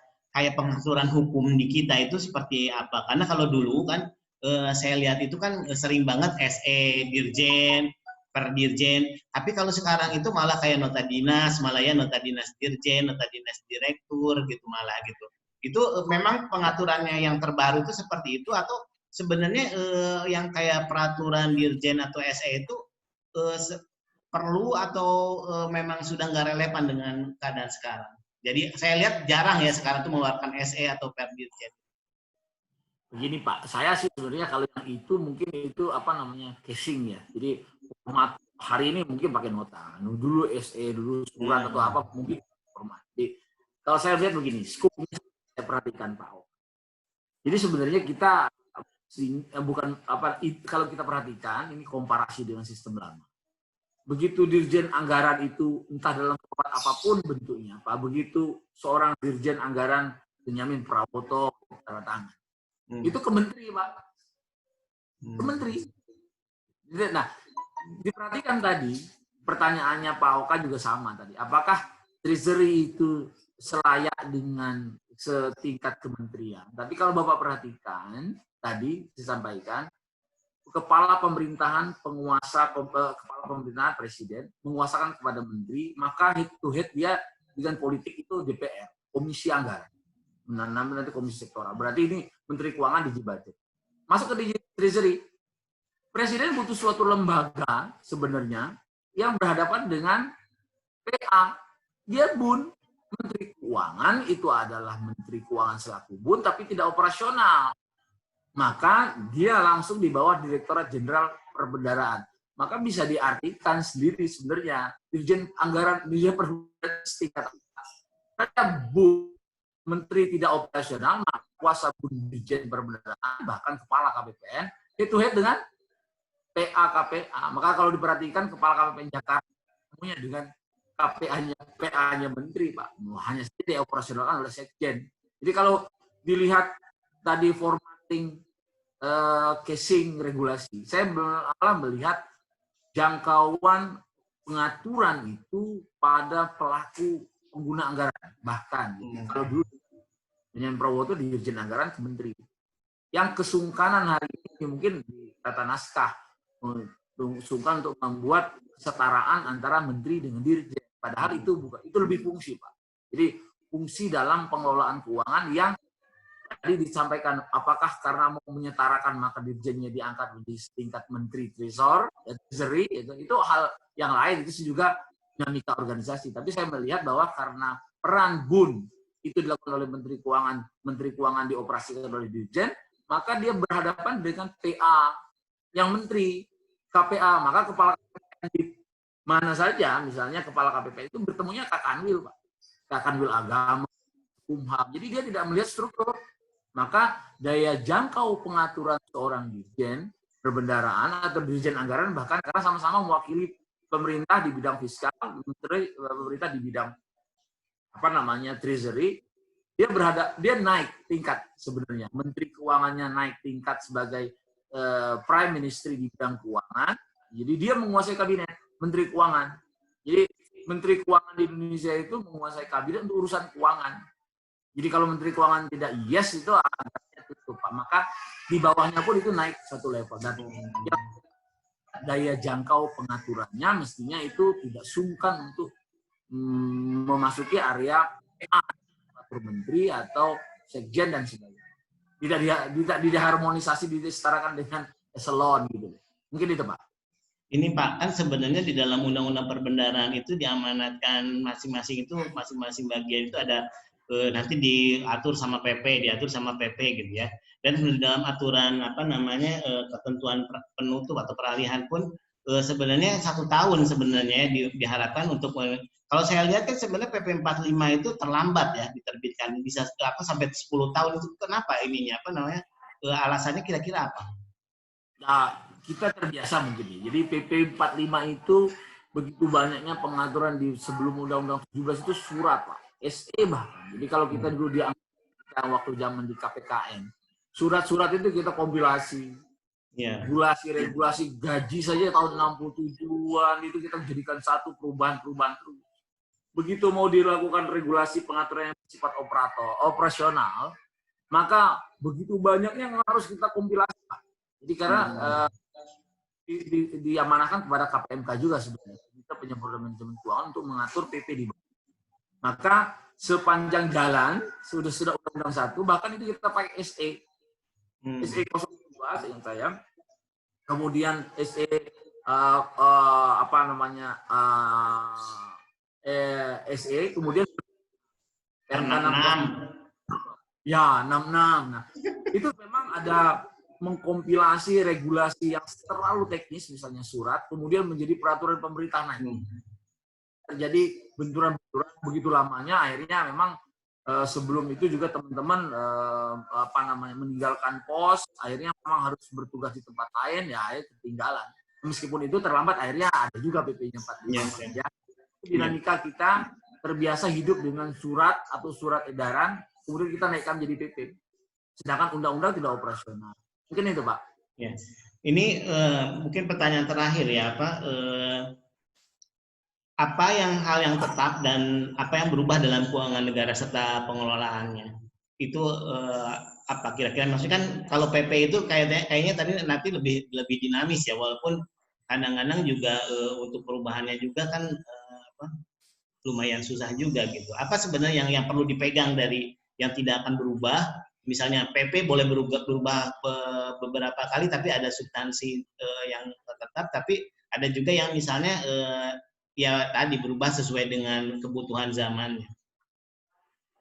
Speaker 1: pengaturan hukum di kita itu seperti apa? Karena kalau dulu kan saya lihat itu kan sering banget SE Dirjen, per Dirjen. Tapi kalau sekarang itu malah kayak nota dinas, malah ya nota dinas Dirjen, nota dinas Direktur gitu malah gitu. Itu memang pengaturannya yang terbaru itu seperti itu atau sebenarnya yang kayak peraturan Dirjen atau SE itu perlu atau memang sudah nggak relevan dengan keadaan sekarang? Jadi saya lihat jarang ya sekarang tuh mengeluarkan SE atau Perdirjen.
Speaker 2: Begini Pak, saya sih sebenarnya kalau yang itu mungkin itu apa namanya casing ya. Jadi format hari ini mungkin pakai nota. Dulu SE, dulu surat atau apa mungkin format. Jadi, kalau saya lihat begini, skopnya saya perhatikan Pak. Jadi sebenarnya kita bukan apa kalau kita perhatikan ini komparasi dengan sistem lama. Begitu Dirjen Anggaran itu entah dalam format apapun bentuknya, Pak, begitu seorang Dirjen Anggaran Benyamin Prawoto tanda tangan, itu ke menteri, Pak, ke menteri. Nah, diperhatikan tadi pertanyaannya Pak Oka juga sama tadi, apakah Treasury itu selayak dengan setingkat kementerian? Tapi kalau Bapak perhatikan tadi disampaikan kepala pemerintahan, kepala pemerintahan presiden menguasakan kepada menteri, maka head to head dia dengan politik itu DPR, komisi anggaran, nanti komisi sektoral. Berarti ini menteri keuangan DG budget. Masuk ke DG treasury, presiden butuh suatu lembaga sebenarnya yang berhadapan dengan PA. Dia bun, menteri keuangan itu adalah menteri keuangan selaku bun, tapi tidak operasional. Maka dia langsung di bawah Direktorat Jenderal Perbendaharaan. Maka bisa diartikan sendiri sebenarnya Dirjen Anggaran, Dirjen Perbendaharaan setingkat karena Bu Menteri tidak operasional, maka kuasa Bu Dirjen Perbendaharaan bahkan Kepala KPPN itu head dengan PA KPA. Maka kalau diperhatikan Kepala KPPN Jakarta semuanya dengan PA-nya Menteri, Pak. Hanya saja operasionalkan oleh Sekjen. Jadi kalau dilihat tadi formatting casing regulasi, saya malah melihat jangkauan pengaturan itu pada pelaku pengguna anggaran. Bahkan kalau dulu dengan Prawoto di Dirjen Anggaran ke Menteri. Yang kesungkanan hari ini mungkin di tata naskah, sungkan untuk membuat kesetaraan antara Menteri dengan Dirjen. Padahal itu bukan, itu lebih fungsi, Pak. Jadi fungsi dalam pengelolaan keuangan yang tadi disampaikan, apakah karena mau menyetarakan maka dirjennya diangkat menjadi tingkat menteri treasury, itu hal yang lain, itu juga dinamika organisasi. Tapi saya melihat bahwa karena peran BUN itu dilakukan oleh menteri keuangan dioperasikan oleh dirjen, maka dia berhadapan dengan PA yang menteri KPA, maka kepala KPPN di mana saja, misalnya kepala KPPN itu bertemunya Kakanwil, Pak, Kakanwil Agama, Kumham. Jadi dia tidak melihat struktur. Maka daya jangkau pengaturan seorang dirjen perbendaharaan atau dirjen anggaran, bahkan karena sama-sama mewakili pemerintah di bidang fiskal, pemerintah di bidang apa namanya treasury, dia naik tingkat sebenarnya. Menteri keuangannya naik tingkat sebagai prime minister di bidang keuangan. Jadi dia menguasai kabinet menteri keuangan. Jadi menteri keuangan di Indonesia itu menguasai kabinet untuk urusan keuangan. Jadi kalau Menteri Keuangan tidak yes, itu agaknya tutup, Pak. Maka di bawahnya pun itu naik satu level. Dan daya jangkau pengaturannya mestinya itu tidak sungkan untuk memasuki area atur menteri atau sekjen dan sebagainya. Tidak diharmonisasi, disetarakan dengan eselon gitu. Mungkin itu, Pak.
Speaker 1: Ini Pak, kan sebenarnya di dalam Undang-Undang Perbendaharaan itu diamanatkan masing-masing bagian itu ada nanti diatur sama PP gitu ya. Dan dalam aturan apa namanya ketentuan penutup atau peralihan pun sebenarnya 1 tahun sebenarnya diharapkan untuk kalau saya lihat kan sebenarnya PP 45 itu terlambat ya diterbitkan, bisa sampai 10 tahun itu kenapa ininya alasannya kira-kira apa?
Speaker 2: Nah, kita terbiasa mungkin. Jadi PP 45 itu begitu banyaknya pengaturan di sebelum Undang-Undang 17 itu surat, Pak. SE bahkan. Jadi kalau kita dulu di waktu zaman di KPKN, surat-surat itu kita kompilasi. Regulasi gaji saja tahun 67-an itu kita jadikan satu perubahan-perubahan terus. Begitu mau dilakukan regulasi pengaturan yang bersifat operasional, maka begitu banyaknya yang harus kita kompilasi. Jadi karena diamanahkan kepada KPMK juga sebenarnya. Kita punya program manajemen keuangan untuk mengatur PP di bawah. Maka sepanjang jalan sudah Undang-Undang 1, bahkan itu kita pakai SE. SE 02 yang saya. Kemudian SE SE kemudian
Speaker 1: R66.
Speaker 2: Ya, 66. Nah, itu memang ada mengkompilasi regulasi yang terlalu teknis, misalnya surat, kemudian menjadi peraturan pemerintah. Nah, terjadi benturan-benturan begitu lamanya, akhirnya memang sebelum itu juga teman-teman meninggalkan pos, akhirnya memang harus bertugas di tempat lain, ya akhirnya ketinggalan. Meskipun itu terlambat, akhirnya ada juga PP-nya 45. Ya. Dinamika kita terbiasa hidup dengan surat atau surat edaran, kemudian kita naikkan menjadi PP. Sedangkan undang-undang tidak operasional. Mungkin itu, Pak.
Speaker 1: Ya. Ini mungkin pertanyaan terakhir ya, apa hal yang tetap dan apa yang berubah dalam keuangan negara serta pengelolaannya? Itu apa kira-kira? Maksudnya kan kalau PP itu kayaknya tadi nanti lebih dinamis ya, walaupun kadang-kadang juga untuk perubahannya juga kan lumayan susah juga gitu. Apa sebenarnya yang perlu dipegang dari yang tidak akan berubah? Misalnya PP boleh berubah beberapa kali, tapi ada substansi yang tetap, tapi ada juga yang misalnya ya tadi berubah sesuai dengan kebutuhan zamannya.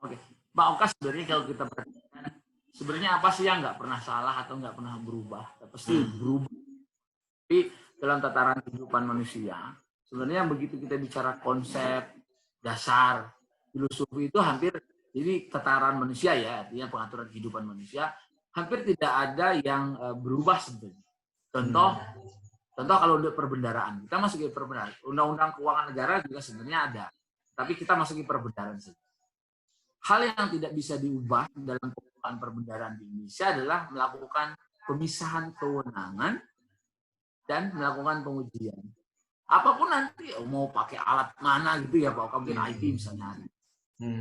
Speaker 2: Oke, Pak Oka, sebenarnya kalau kita perhatikan, sebenarnya apa sih yang nggak pernah salah atau nggak pernah berubah? Pasti berubah. Tapi dalam tataran kehidupan manusia, sebenarnya begitu kita bicara konsep dasar filosofi itu hampir, jadi tataran manusia ya, artinya pengaturan kehidupan manusia, hampir tidak ada yang berubah sebenarnya. Contoh kalau untuk perbendaharaan, kita masuk ke perbendaharaan. Undang-undang keuangan negara juga sebenarnya ada, tapi kita masuk ke perbendaharaan saja. Hal yang tidak bisa diubah dalam pengelolaan perbendaharaan di Indonesia adalah melakukan pemisahan kewenangan dan melakukan pengujian. Apapun nanti mau pakai alat mana gitu ya Pak, mungkin IT misalnya.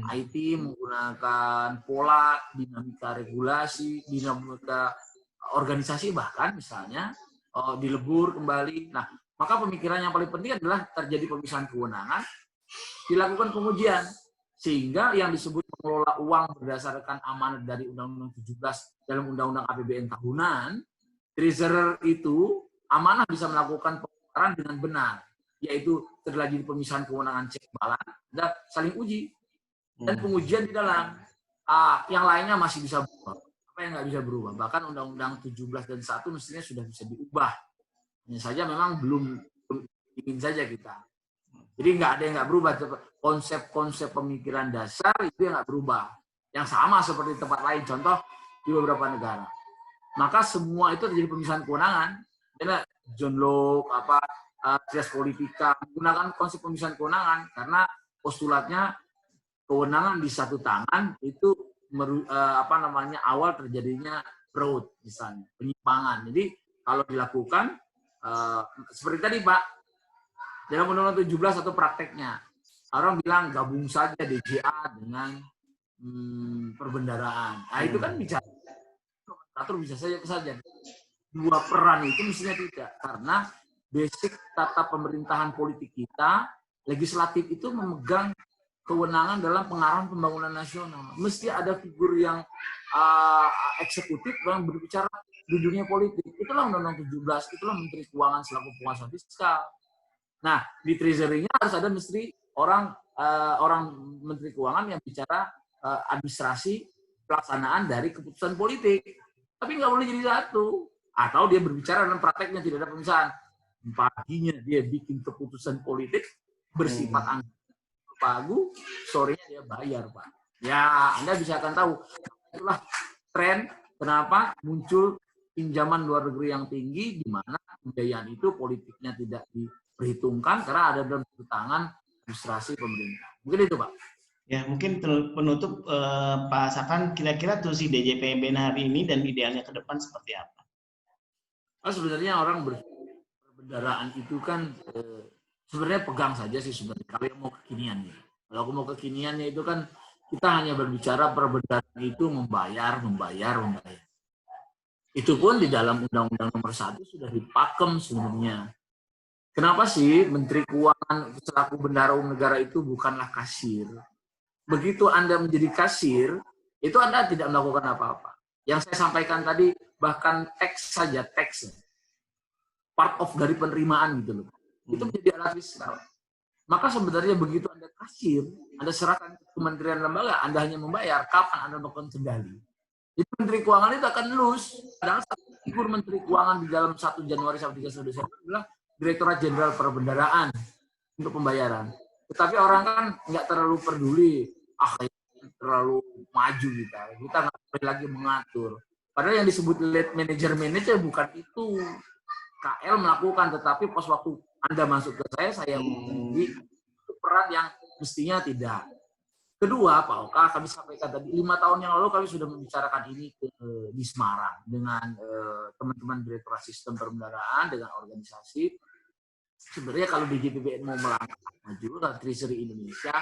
Speaker 2: IT menggunakan pola dinamika regulasi, dinamika organisasi bahkan misalnya dilebur kembali. Nah, maka pemikiran yang paling penting adalah terjadi pemisahan kewenangan, dilakukan pengujian. Sehingga yang disebut mengelola uang berdasarkan amanat dari Undang-Undang 17 dalam Undang-Undang APBN tahunan, treasurer itu amanah bisa melakukan pengeluaran dengan benar, yaitu terjadi pemisahan kewenangan cek balance dan saling uji. Dan pengujian di dalam yang lainnya masih bisa berubah. Apa yang nggak bisa berubah? Bahkan Undang-Undang 17 dan 1 mestinya sudah bisa diubah. Hanya saja memang belum ingin saja kita. Jadi nggak ada yang nggak berubah. Konsep-konsep pemikiran dasar itu yang nggak berubah. Yang sama seperti tempat lain. Contoh di beberapa negara. Maka semua itu terjadi pemisahan kewenangan. Karena John Locke, Trias Politica menggunakan konsep pemisahan kewenangan karena postulatnya kewenangan di satu tangan itu awal terjadinya fraud misalnya, penyimpangan. Jadi kalau dilakukan seperti tadi Pak, dalam Undang-Undang 17 atau prakteknya, orang bilang gabung saja DJA dengan perbendaharaan. Nah itu kan bicara atur bisa saja. Dua peran itu mestinya tidak, karena basic tata pemerintahan politik kita, legislatif itu memegang kewenangan dalam pengarahan pembangunan nasional. Mesti ada figur yang eksekutif yang berbicara di dunia politik. Itulah Undang-Undang 17, itulah Menteri Keuangan selaku penguasa fiskal. Nah, di treasury-nya harus ada orang Menteri Keuangan yang bicara administrasi pelaksanaan dari keputusan politik. Tapi nggak boleh jadi satu. Atau dia berbicara dalam prakteknya tidak ada pemisahan. paginya dia bikin keputusan politik bersifat pagu, sorenya dia bayar, Pak. Ya, Anda bisa akan tahu. Itulah tren kenapa muncul pinjaman luar negeri yang tinggi, di mana pembiayaan itu politiknya tidak diperhitungkan karena ada dalam tangan administrasi pemerintah. Mungkin itu, Pak.
Speaker 1: Ya, mungkin penutup Pak Sakan, kira-kira tuh si DJPBN hari ini dan idealnya ke depan seperti apa?
Speaker 2: Sebenarnya orang berbendaraan itu kan sebenarnya pegang saja sih sebenarnya kalau yang mau kekiniannya. Kalau aku mau kekiniannya itu kan kita hanya berbicara perbendaraan itu membayar. Itu pun di dalam Undang-Undang Nomor 1 sudah dipakem sebenarnya. Kenapa sih Menteri Keuangan selaku bendahara umum negara itu bukanlah kasir? Begitu Anda menjadi kasir, itu Anda tidak melakukan apa-apa. Yang saya sampaikan tadi, bahkan teks saja, teks part of dari penerimaan gitu loh. Itu menjadi alat fiskal. Maka sebenarnya begitu Anda kasir, Anda serahkan ke kementerian lembaga, Anda hanya membayar, kapan Anda melakukan kendali. Itu Menteri Keuangan itu akan lose. Padahal figur Menteri Keuangan di dalam 1 Januari sampai 31 Desember adalah Direktorat Jenderal Perbendaharaan untuk pembayaran. Tetapi orang kan nggak terlalu peduli, terlalu maju kita nggak boleh lagi mengatur. Padahal yang disebut lead manager bukan itu. KL melakukan, tetapi pas waktu Anda masuk ke saya uji, itu peran yang mestinya tidak. Kedua, Pak Oka, kami sampaikan tadi, 5 tahun yang lalu kami sudah membicarakan ini di Semarang dengan teman-teman Direktorat Sistem Perbendaharaan, dengan organisasi. Sebenarnya kalau DJPBN mau melangkah maju, dan Treasury Indonesia,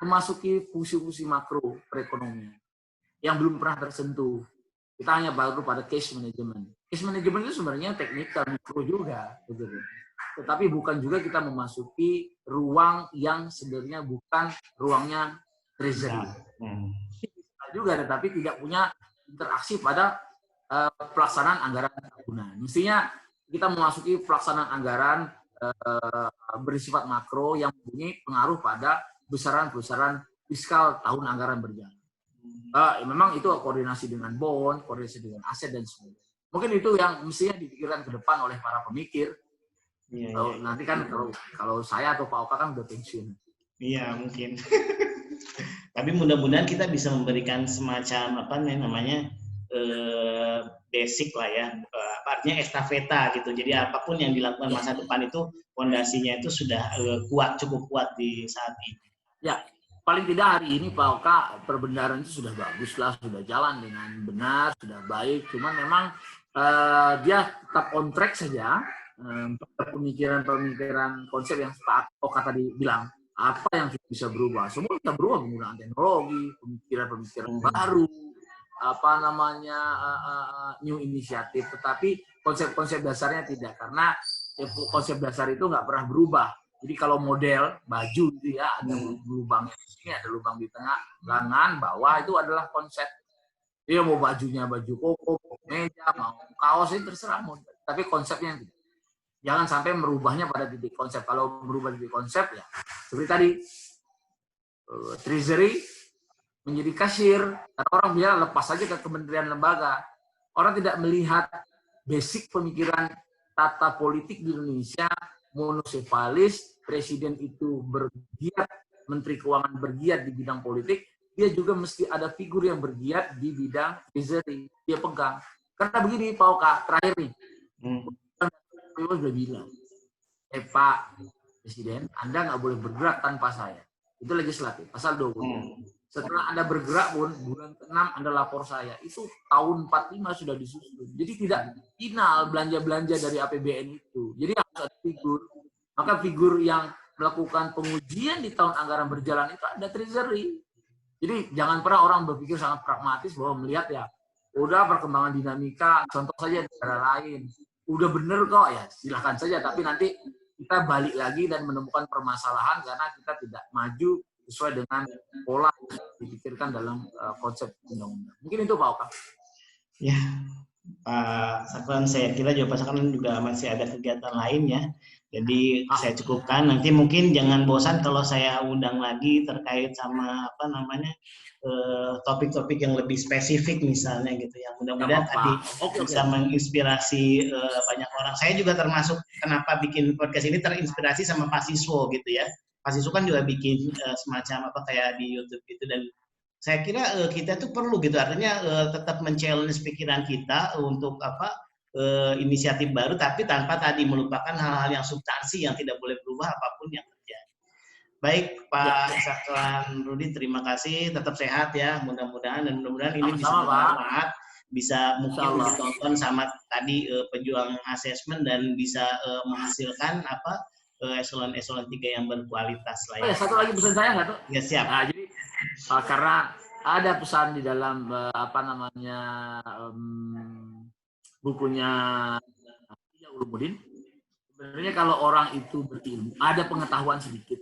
Speaker 2: memasuki fungsi-fungsi makro perekonomian yang belum pernah tersentuh. Kita hanya baru pada case management. Case management itu sebenarnya teknikal, mikro juga. Tetapi bukan juga kita memasuki ruang yang sebenarnya bukan ruangnya treasury. Juga, tetapi tidak punya interaksi pada pelaksanaan anggaran tahunan. Mestinya kita memasuki pelaksanaan anggaran bersifat makro yang mempunyai pengaruh pada besaran-besaran fiskal tahun anggaran berjalan. Memang itu koordinasi dengan bond, koordinasi dengan aset dan sebagainya. Mungkin itu yang mestinya dipikirkan ke depan oleh para pemikir. Nanti kan kalau saya atau Pak Oka kan udah pensiun.
Speaker 1: Iya mungkin. Tapi mudah-mudahan kita bisa memberikan semacam basic lah ya, artinya estafeta gitu. Jadi apapun yang dilakukan masa depan itu fondasinya itu sudah cukup kuat di saat ini.
Speaker 2: Ya. Paling tidak hari ini Pak Oka perbendaharaan itu sudah bagus lah, sudah jalan dengan benar, sudah baik. Cuman memang dia tetap on track saja. Pemikiran konsep yang Pak Oka tadi bilang, apa yang bisa berubah? Semua bisa berubah penggunaan teknologi, pemikiran baru, new inisiatif. Tetapi konsep-konsep dasarnya tidak, karena konsep dasar itu nggak pernah berubah. Jadi kalau model baju gitu ya, ada lubang di sini, ada lubang di tengah, lengan, bawah, itu adalah konsep. Dia mau bajunya baju koko, meja, mau kaos, itu terserah. Tapi konsepnya tidak. Jangan sampai merubahnya pada titik konsep. Kalau berubah titik konsep ya, seperti tadi, treasury menjadi kasir. Karena orang bilang lepas saja ke kementerian lembaga. Orang tidak melihat basic pemikiran tata politik di Indonesia, monosefalis, presiden itu bergiat, menteri keuangan bergiat di bidang politik, dia juga mesti ada figur yang bergiat di bidang treasury, dia pegang. Karena begini Pak Oka, terakhir nih, saya sudah bilang, Pak Presiden, Anda nggak boleh bergerak tanpa saya. Itu legislatif, pasal 20. Setelah Anda bergerak pun, bulan ke-6 Anda lapor saya. Itu tahun 45 sudah disusun. Jadi tidak final belanja-belanja dari APBN itu. Jadi harus ada figur. Maka figur yang melakukan pengujian di tahun anggaran berjalan itu ada treasury. Jadi jangan pernah orang berpikir sangat pragmatis bahwa melihat ya, udah perkembangan dinamika, contoh saja negara lain. Udah bener kok ya, silahkan saja. Tapi nanti kita balik lagi dan menemukan permasalahan karena kita tidak maju sesuai dengan pola yang dipikirkan dalam konsep undang-undang. Mungkin itu Pak Oka.
Speaker 1: Ya, Pak Sakran, saya kira juga Pak Sakran juga masih ada kegiatan lain ya. Jadi saya cukupkan. Nanti mungkin jangan bosan kalau saya undang lagi terkait sama apa namanya topik-topik yang lebih spesifik misalnya gitu. Yang
Speaker 2: Nggak
Speaker 1: mudah-mudahan
Speaker 2: apa-apa.
Speaker 1: tadi
Speaker 2: Oke, oke.
Speaker 1: bisa menginspirasi banyak orang. Saya juga termasuk kenapa bikin podcast ini terinspirasi sama Pak Siswo gitu ya. Pak Siswo kan juga bikin semacam apa kayak di YouTube gitu, dan saya kira kita tuh perlu gitu, artinya tetap men-challenge pikiran kita untuk apa inisiatif baru, tapi tanpa tadi melupakan hal-hal yang substansi yang tidak boleh berubah apapun yang terjadi. Baik
Speaker 2: Ya,
Speaker 1: Pak Sakran Rudi, terima kasih, tetap sehat ya, mudah-mudahan, dan mudah-mudahan ini bisa
Speaker 2: sama-sama Pak.
Speaker 1: bermanfaat, bisa
Speaker 2: Insya
Speaker 1: mungkin
Speaker 2: Allah.
Speaker 1: ditonton sama tadi pejuang asesmen dan bisa menghasilkan apa eselon-eselon 3 yang berkualitas
Speaker 2: Oh ya,
Speaker 1: lainnya.
Speaker 2: satu lagi pesan saya satu.
Speaker 1: Ya siap.
Speaker 2: Nah, jadi karena ada pesan di dalam apa namanya bukunya Ulumuddin. Sebenarnya kalau orang itu berilmu, ada pengetahuan sedikit.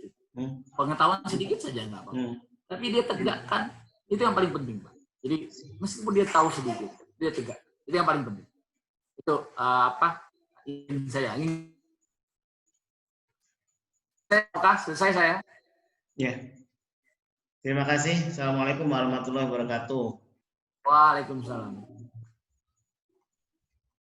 Speaker 2: Pengetahuan sedikit saja nggak apa-apa. Tapi dia tegakkan, itu yang paling penting, Pak. Jadi meskipun dia tahu sedikit, dia tegak. Itu yang paling penting. Itu apa? Ini saya. Selesai saya.
Speaker 1: Ya. Terima kasih. Assalamualaikum warahmatullahi wabarakatuh.
Speaker 2: Waalaikumsalam.